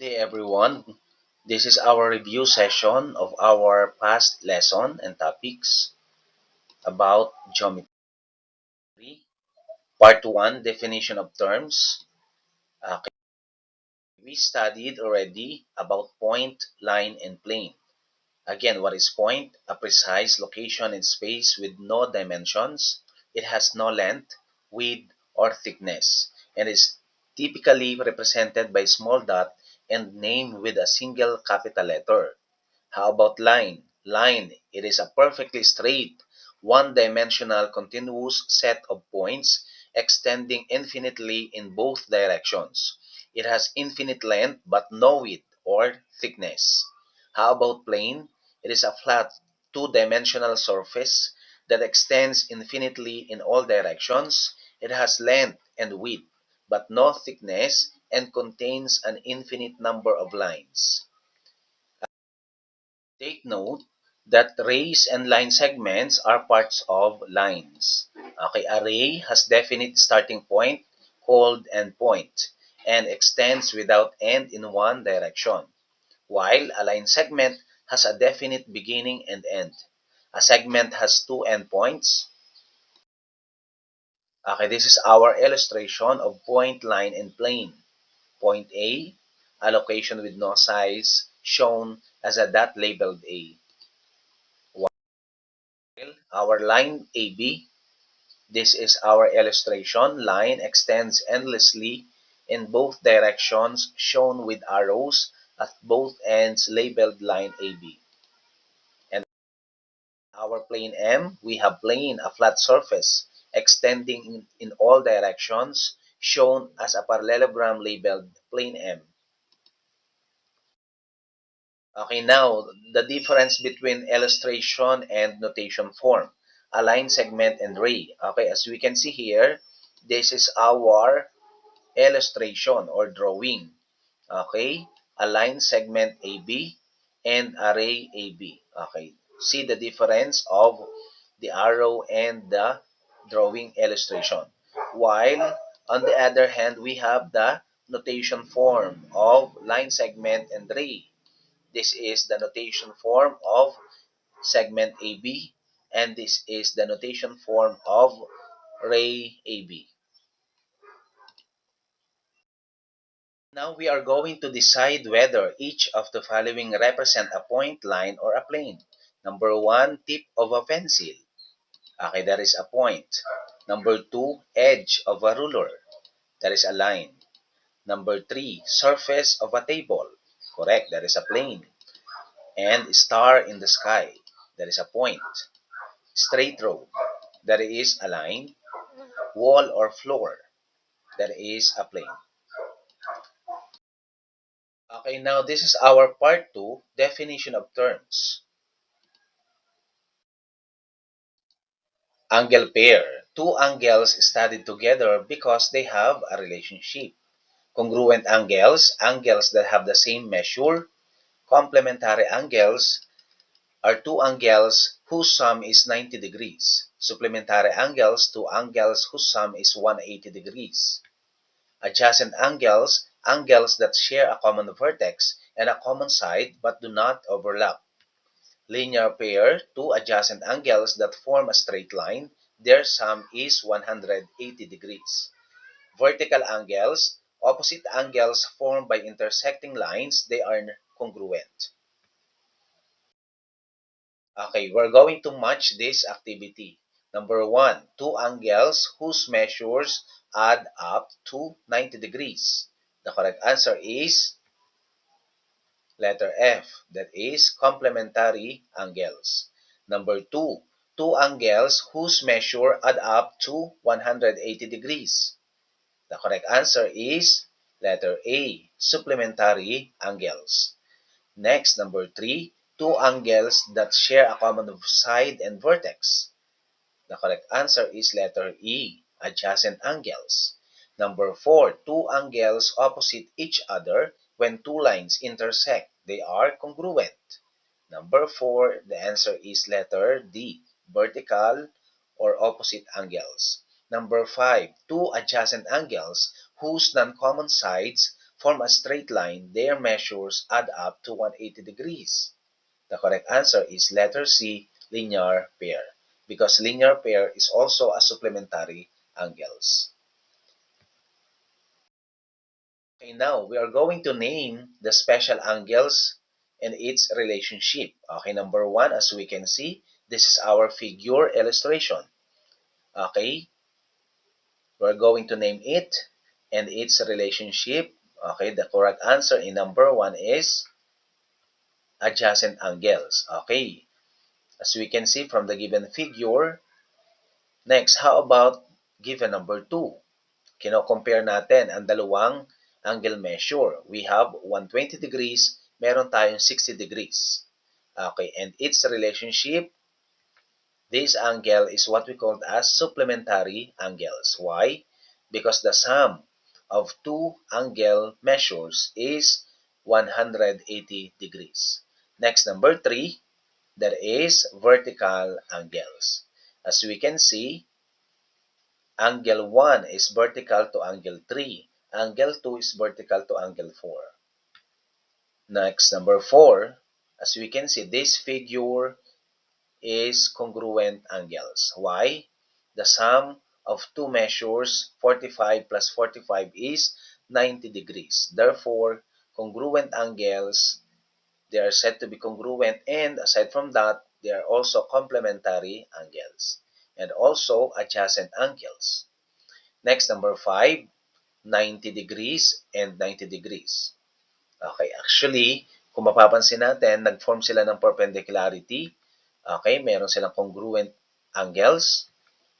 Hey everyone, this is our review session of our past lesson and topics about geometry. Part 1, definition of terms. Okay, we studied already about point, line, and plane. Again, what is point? A precise location in space with no dimensions. It has no length, width, or thickness, and is typically represented by small dot and named with a single capital letter. How about line? Line, it is a perfectly straight, one-dimensional continuous set of points extending infinitely in both directions. It has infinite length but no width or thickness. How about plane? It is a flat, two-dimensional surface that extends infinitely in all directions. It has length and width but no thickness and contains an infinite number of lines. Take note that rays and line segments are parts of lines. Okay, a ray has definite starting point called endpoint and extends without end in one direction, while a line segment has a definite beginning and end. A segment has two endpoints. Okay, this is our illustration of point, line, and plane. Point A, a location with no size shown as a dot labeled A. Our line AB, this is our illustration. Line extends endlessly in both directions shown with arrows at both ends labeled line AB. And our plane M, we have plane, a flat surface extending in all directions shown as a parallelogram labeled plane M. Okay, now the difference between illustration and notation form. A line, segment, and ray. Okay, as we can see here, this is our illustration or drawing. Okay, a line, segment AB and array AB. Okay, see the difference of the arrow and the drawing illustration. While on the other hand, we have the notation form of line, segment, and ray. This is the notation form of segment AB, and this is the notation form of ray AB. Now we are going to decide whether each of the following represent a point, line, or a plane. Number 1, tip of a pencil. Okay, that is a point. Number 2, edge of a ruler. That is a line. Number 3, surface of a table. Correct, that is a plane. And star in the sky. That is a point. Straight road. That is a line. Wall or floor. That is a plane. Okay, now this is our part 2, definition of terms. Angle pair. Two angles studied together because they have a relationship. Congruent angles, angles that have the same measure. Complementary angles are two angles whose sum is 90 degrees. Supplementary angles, two angles whose sum is 180 degrees. Adjacent angles, angles that share a common vertex and a common side but do not overlap. Linear pair, two adjacent angles that form a straight line, their sum is 180 degrees. Vertical angles, opposite angles formed by intersecting lines, they are congruent. Okay, we're going to match this activity. Number 1, two angles whose measures add up to 90 degrees. The correct answer is letter F, that is complementary angles. Number 2, two angles whose measure add up to 180 degrees. The correct answer is letter A, supplementary angles. Next, number 3, two angles that share a common side and vertex. The correct answer is letter E, adjacent angles. Number 4, two angles opposite each other when two lines intersect. They are congruent. Number 4, the answer is letter D, vertical or opposite angles. Number 5, two adjacent angles whose non-common sides form a straight line, their measures add up to 180 degrees. The correct answer is letter C, linear pair, because linear pair is also a supplementary angles. Okay, now we are going to name the special angles and its relationship. Okay, number one, as we can see, this is our figure illustration. Okay, we're going to name it and its relationship. Okay, the correct answer in number one is adjacent angles. Okay, as we can see from the given figure. Next, how about given number two? Kino-compare natin ang dalawang angle measure. We have 120 degrees, meron tayong 60 degrees. Okay, and its relationship, this angle is what we call as supplementary angles. Why? Because the sum of two angle measures is 180 degrees. Next, number three, that is vertical angles. As we can see, angle 1 is vertical to angle 3. Angle 2 is vertical to angle 4. Next, number 4, as we can see, this figure is congruent angles. Why? The sum of two measures, 45 plus 45 is 90 degrees. Therefore, congruent angles, they are said to be congruent, and aside from that, they are also complementary angles and also adjacent angles. Next, number 5, 90 degrees and 90 degrees. Okay, actually, kung mapapansin natin, nag-form sila ng perpendicularity. Okay, meron silang congruent angles.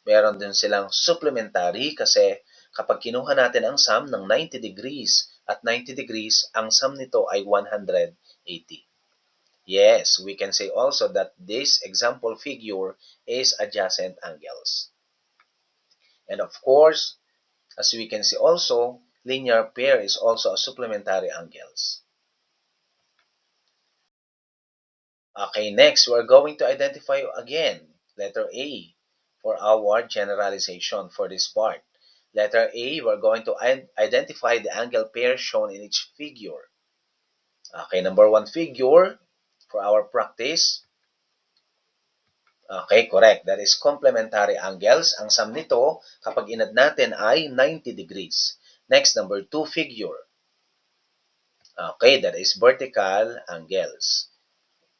Meron din silang supplementary kasi kapag kinuha natin ang sum ng 90 degrees at 90 degrees, ang sum nito ay 180. Yes, we can say also that this example figure is adjacent angles. And of course, as we can see also, linear pair is also a supplementary angles. Okay, next, we're going to identify again letter A for our generalization for this part. Letter A, we're going to identify the angle pair shown in each figure. Okay, number one figure for our practice. Okay, correct. That is complementary angles. Ang sum nito, kapag inad natin ay 90 degrees. Next, number two figure. Okay, that is vertical angles.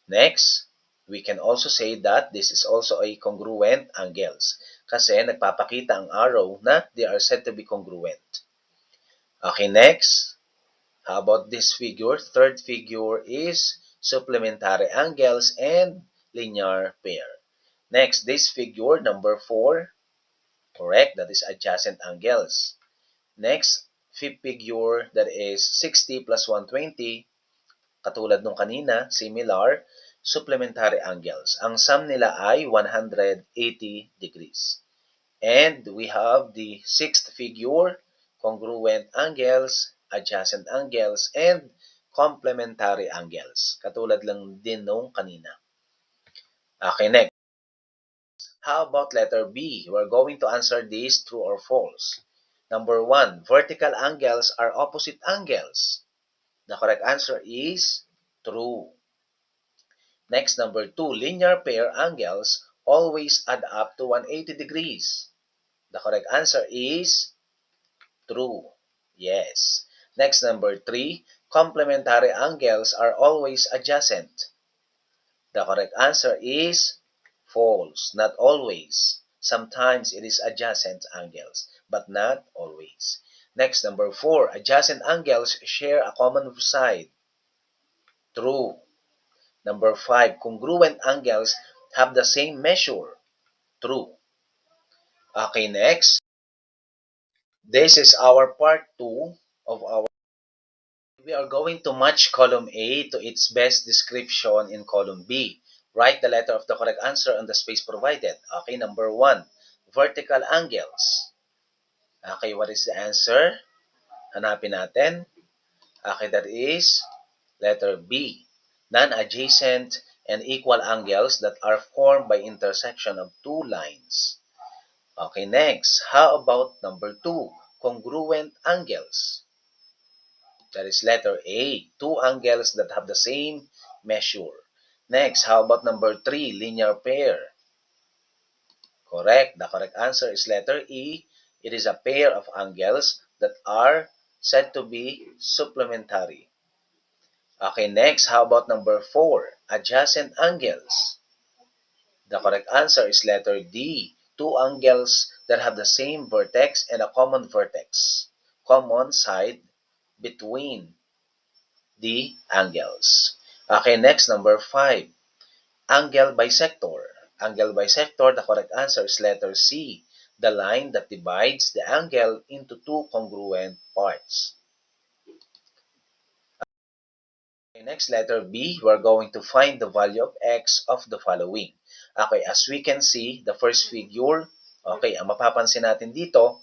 Next, we can also say that this is also a congruent angles kasi nagpapakita ang arrow na they are said to be congruent. Okay, next, how about this figure? Third figure is supplementary angles and linear pair. Next, this figure, number 4, correct, that is adjacent angles. Next, fifth figure, that is 60 plus 120, katulad nung kanina, similar, supplementary angles. Ang sum nila ay 180 degrees. And we have the sixth figure, congruent angles, adjacent angles, and complementary angles. Katulad lang din nung kanina. Okay, next. How about letter B? We're going to answer this true or false. Number 1, vertical angles are opposite angles. The correct answer is true. Next, number 2, linear pair angles always add up to 180 degrees. The correct answer is true. Yes. Next, number 3, complementary angles are always adjacent. The correct answer is false. Not always. Sometimes it is adjacent angles, but not always. Next, number 4, adjacent angles share a common side. True. Number 5, congruent angles have the same measure. True. Okay, next. This is our part 2 of our. We are going to match column A to its best description in column B. Write the letter of the correct answer on the space provided. Okay, number 1, vertical angles. Okay, what is the answer? Hanapin natin. Okay, that is letter B. Non-adjacent and equal angles that are formed by intersection of two lines. Okay, next. How about number 2, congruent angles? That is letter A. Two angles that have the same measure. Next, how about number 3, linear pair? Correct. The correct answer is letter E. It is a pair of angles that are said to be supplementary. Okay, next, how about number 4, adjacent angles? The correct answer is letter D. Two angles that have the same vertex and a common vertex, common side between the angles. Okay, next, number 5, angle bisector. Angle bisector, the correct answer is letter C. The line that divides the angle into two congruent parts. Okay, next, letter B, we're going to find the value of x of the following. Okay, as we can see, the first figure, okay, ang mapapansin natin dito,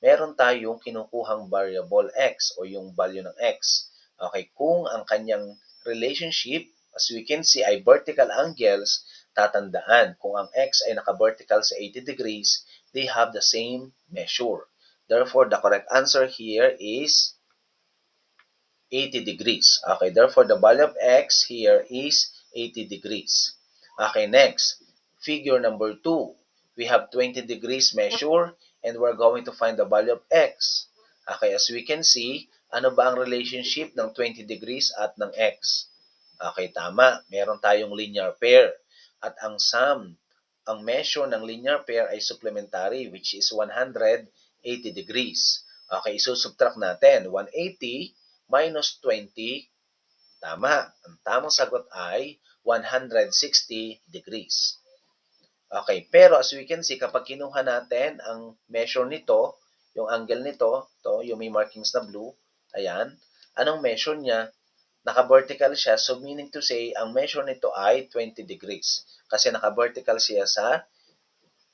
meron tayong kinukuhang variable x o yung value ng x. Okay, kung ang kanyang relationship, as we can see, ay vertical angles, tatandaan, kung ang x ay naka-vertical sa 80 degrees, they have the same measure. Therefore, the correct answer here is 80 degrees. Okay, therefore the value of x here is 80 degrees. Okay, next, figure number 2. We have 20 degrees measure and we're going to find the value of x. Okay, as we can see, ano ba ang relationship ng 20 degrees at ng x? Okay, tama. Meron tayong linear pair. At ang sum, ang measure ng linear pair ay supplementary, which is 180 degrees. Okay, isusubtract natin. 180 minus 20, tama. Ang tamang sagot ay 160 degrees. Okay, pero as we can see, kapag kinuha natin ang measure nito, yung angle nito, to, yung may markings na blue, ayan, anong measure niya? Naka-vertical siya, so meaning to say, ang measure nito ay 20 degrees. Kasi naka-vertical siya sa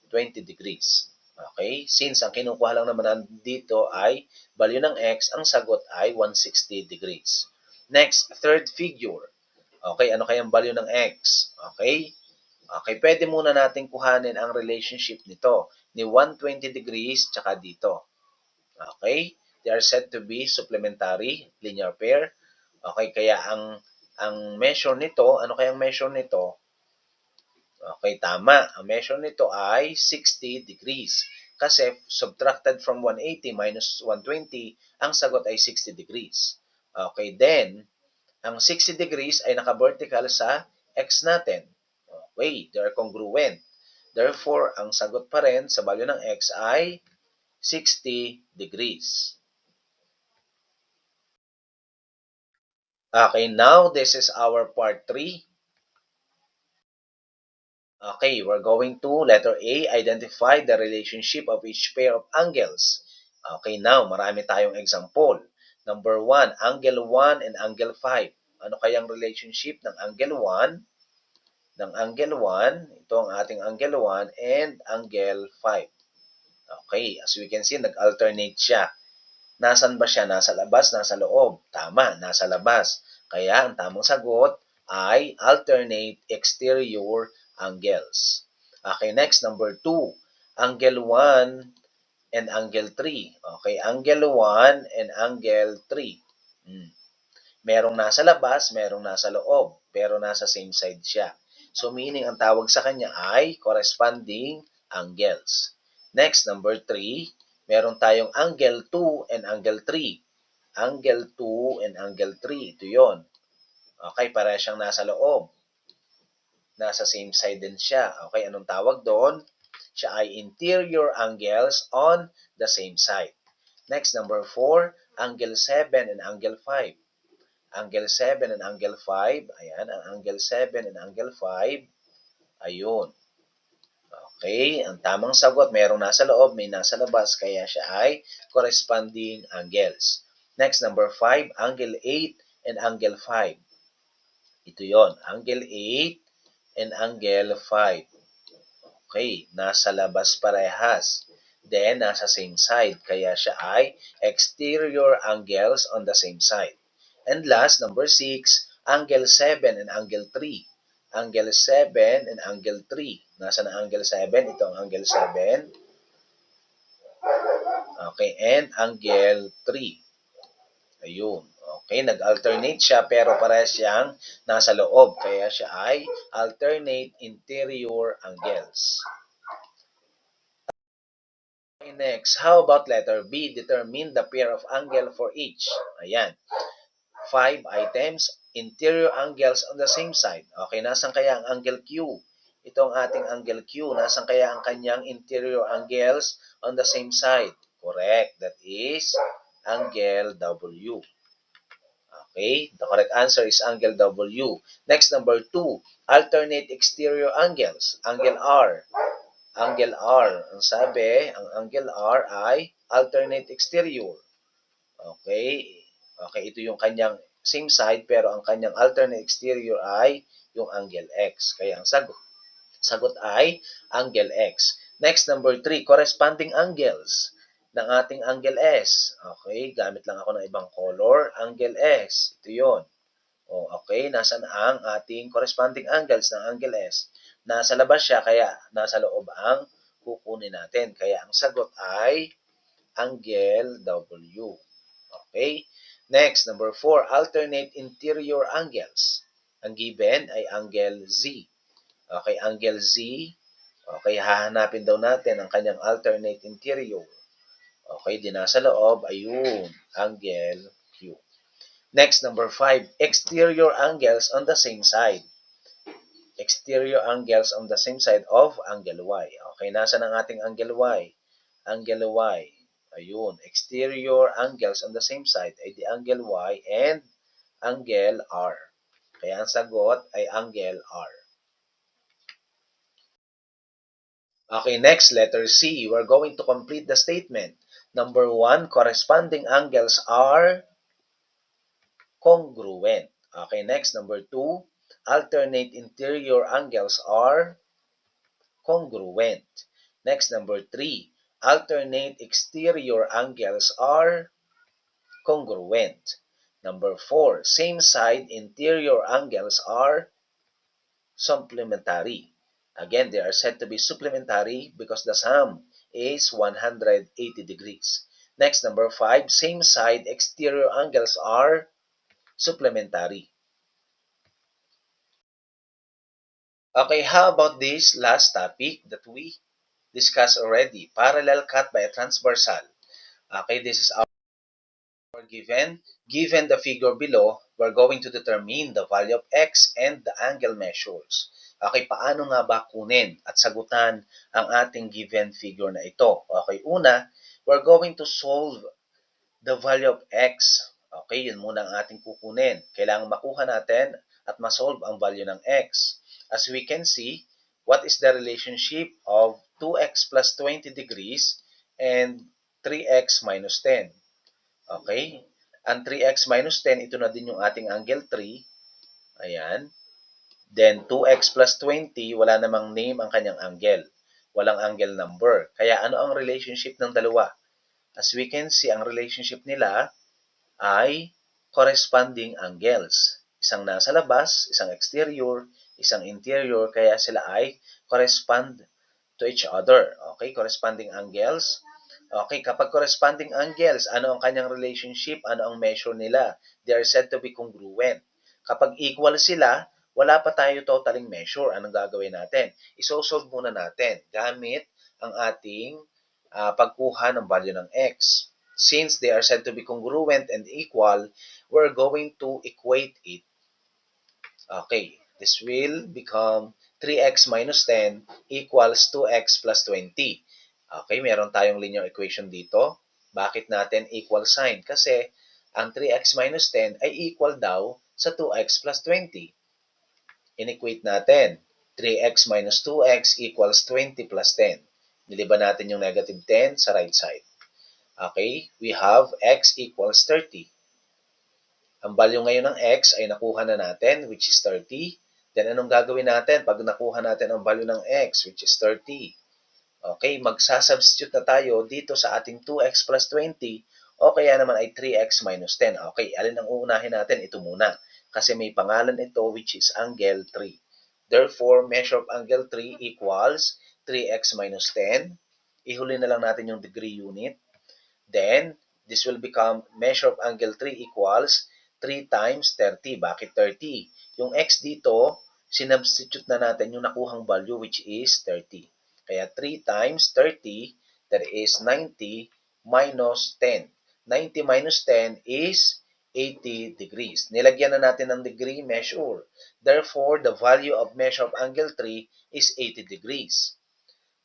20 degrees. Okay? Since ang kinukuha lang naman dito ay value ng x, ang sagot ay 160 degrees. Next, third figure. Okay, ano kayang value ng x? Okay? Okay, pwede muna natin kuhanin ang relationship nito ni 120 degrees tsaka dito. Okay? They are said to be supplementary, linear pair. Okay, kaya ang measure nito, ano kayang measure nito? Okay, tama. Ang measure nito ay 60 degrees. Kasi subtracted from 180 minus 120, ang sagot ay 60 degrees. Okay, then, ang 60 degrees ay naka-vertical sa x natin. Okay, they are congruent. Therefore, ang sagot pa rin sa value ng x ay 60 degrees. Okay, now this is our part 3. Okay, we're going to letter A, identify the relationship of each pair of angles. Okay, now, marami tayong example. Number 1, angle 1 and angle 5. Ano kayang relationship ng angle 1? Ng angle 1, ito ang ating angle 1 and angle 5. Okay, as we can see, nag-alternate siya. Nasaan ba siya? Nasa labas, nasa loob? Tama, nasa labas. Kaya ang tamang sagot ay alternate exterior angles. Okay, next, number 2. Angle 1 and angle 3. Okay, angle 1 and angle 3. Merong nasa labas, merong nasa loob, pero nasa same side siya. So, meaning ang tawag sa kanya ay corresponding angles. Next, number 3. Meron tayong angle 2 and angle 3. Angle 2 and angle 3. Ito yon. Okay, para siyang nasa loob. Nasa same side din siya. Okay, anong tawag doon? Siya ay interior angles on the same side. Next, number 4, angle 7 and angle 5. Angle 7 and angle 5. Ayan, ang angle 7 and angle 5. Ayun. Okay, ang tamang sagot, mayroong nasa loob, may nasa labas, kaya siya ay corresponding angles. Next, number 5, angle 8 and angle 5. Ito yon, angle 8 and angle 5. Okay, nasa labas parehas. Then, nasa same side, kaya siya ay exterior angles on the same side. And last, number 6, angle 7 and angle 3. Angle 7 and angle 3. Nasa na angle 7? Ito ang angle 7. Okay, and angle 3. Ayun. Okay, nag-alternate siya pero parehas siyang nasa loob. Kaya siya ay alternate interior angles. Okay, next, how about letter B? Determine the pair of angle for each. Ayan. 5 items, interior angles on the same side. Okay, nasan kaya ang angle Q? Ito ang ating angle Q. Nasan kaya ang kanyang interior angles on the same side? Correct. That is angle W. Okay, the correct answer is angle W. Next, number 2, alternate exterior angles. Angle R. Angle R. Ang sabi, ang angle R ay alternate exterior. Okay? Okay, ito yung kanyang same side pero ang kanyang alternate exterior ay yung angle X. Kaya ang sagot ay angle X. Next, number 3, corresponding angles ng ating angle S. Okay, gamit lang ako ng ibang color. Angle S. Ito yun. Okay, nasan ang ating corresponding angles ng angle S? Nasa labas siya, kaya nasa loob ang kukunin natin. Kaya ang sagot ay angle W. Okay? Next, number 4, alternate interior angles. Ang given ay angle Z. Okay, angle Z. Okay, hahanapin daw natin ang kanyang alternate interior. Okay, di nasa loob, ayun, angle Q. Next, number 5, exterior angles on the same side. Exterior angles on the same side of angle Y. Okay, nasa ang ating angle Y? Angle Y. Ayun, exterior angles on the same side ay the angle Y and angle R. Kaya ang sagot ay angle R. Okay, next, letter C. We're going to complete the statement. Number 1, corresponding angles are congruent. Okay, next, number 2, alternate interior angles are congruent. Next, number 3, alternate exterior angles are congruent. Number 4, same side interior angles are supplementary. Again, they are said to be supplementary because the sum is 180 degrees. Next, number 5, same side exterior angles are supplementary. Okay, how about this last topic that we discussed already? Parallel cut by a transversal. Okay, this is our given. Given the figure below, we're going to determine the value of x and the angle measures. Okay, paano nga ba kunin at sagutan ang ating given figure na ito? Okay, una, we're going to solve the value of x. Okay, yun muna ang ating kukunin. Kailangan makuha natin at masolve ang value ng x. As we can see, what is the relationship of 2x plus 20 degrees and 3x minus 10? Okay? Ang 3x minus 10, ito na din yung ating angle 3. Ayan. Then, 2x plus 20, wala namang name ang kanyang angle. Walang angle number. Kaya ano ang relationship ng dalawa? As we can see, ang relationship nila ay corresponding angles. Isang nasa labas, isang exterior, isang interior, kaya sila ay correspond to each other. Okay, corresponding angles. Okay, kapag corresponding angles, ano ang kanyang relationship? Ano ang measure nila? They are said to be congruent. Kapag equal sila, wala pa tayo totaling measure. Anong gagawin natin? Isosolve muna natin gamit ang ating pagkuha ng value ng x. Since they are said to be congruent and equal, we're going to equate it. Okay, this will become 3x minus 10 equals 2x plus 20. Okay, meron tayong linear equation dito. Bakit natin equal sign? Kasi ang 3x minus 10 ay equal daw sa 2x plus 20. In-equate natin. 3x minus 2x equals 20 plus 10. Niliban natin yung negative 10 sa right side. Okay, we have x equals 30. Ang value ngayon ng x ay nakuha na natin, which is 30. Then, anong gagawin natin pag nakuha natin ang value ng x, which is 30? Okay, magsasubstitute na tayo dito sa ating 2x plus 20 o kaya naman ay 3x minus 10. Okay, alin ang uunahin natin? Ito muna. Kasi may pangalan ito which is angle 3. Therefore, measure of angle 3 equals 3x minus 10. Ihuli na lang natin yung degree unit. Then, this will become measure of angle 3 equals 3 times 30. Bakit 30? Yung x dito, sinubstitute na natin yung nakuhang value which is 30. Kaya 3 times 30, that is 90 minus 10. 90 minus 10 is 80 degrees. Nilagyan na natin ng degree measure. Therefore, the value of measure of angle 3 is 80 degrees.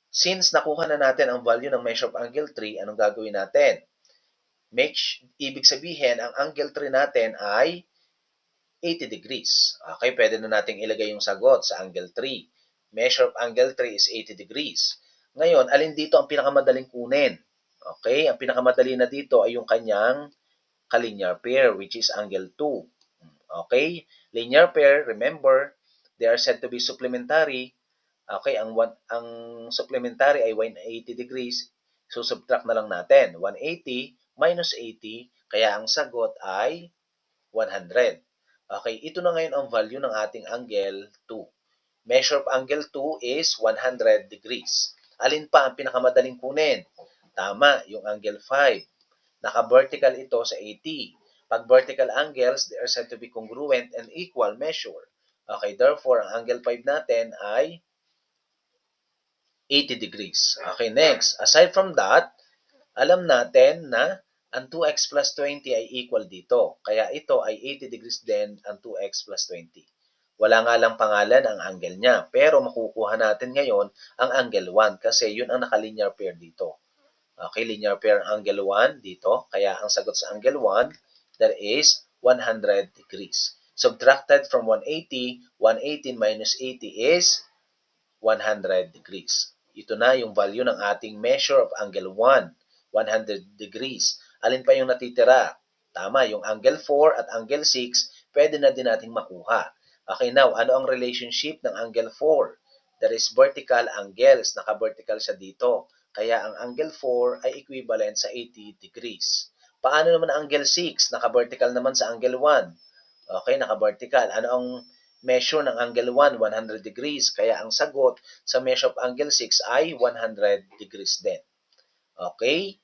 Since nakuha na natin ang value ng measure of angle 3, anong gagawin natin? Ibig sabihin, ang angle 3 natin ay 80 degrees. Okay, pwede na nating ilagay yung sagot sa angle 3. Measure of angle 3 is 80 degrees. Ngayon, alin dito ang pinakamadaling kunin? Okay, ang pinakamadali na dito ay yung kanyang kalinear pair, which is angle 2. Okay, linear pair, remember, they are said to be supplementary. Okay, ang supplementary ay 180 degrees. So, subtract na lang natin. 180 minus 80, kaya ang sagot ay 100. Okay, ito na ngayon ang value ng ating angle 2. Measure of angle 2 is 100 degrees. Alin pa ang pinakamadaling kunin? Tama, yung angle 5. Naka-vertical ito sa 80. Pag vertical angles, they are said to be congruent and equal measure. Okay, therefore, ang angle 5 natin ay 80 degrees. Okay, next. Aside from that, alam natin na ang 2x plus 20 ay equal dito. Kaya ito ay 80 degrees din ang 2x plus 20. Wala nga lang pangalan ang angle niya. Pero makukuha natin ngayon ang angle 1 kasi yun ang naka-linear pair dito. Okay, linear pair ang angle 1 dito. Kaya ang sagot sa angle 1, that is 100 degrees. Subtracted from 180, 118 minus 80 is 100 degrees. Ito na yung value ng ating measure of angle 1, 100 degrees. Alin pa yung natitira? Tama, yung angle 4 at angle 6, pwede na din nating makuha. Okay, now, ano ang relationship ng angle 4? That is vertical angles, naka-vertical siya dito. Kaya ang angle 4 ay equivalent sa 80 degrees. Paano naman ang angle 6? Naka-vertical naman sa angle 1. Okay, naka-vertical. Ano ang measure ng angle 1? 100 degrees. Kaya ang sagot sa measure of angle 6 ay 100 degrees din. Okay?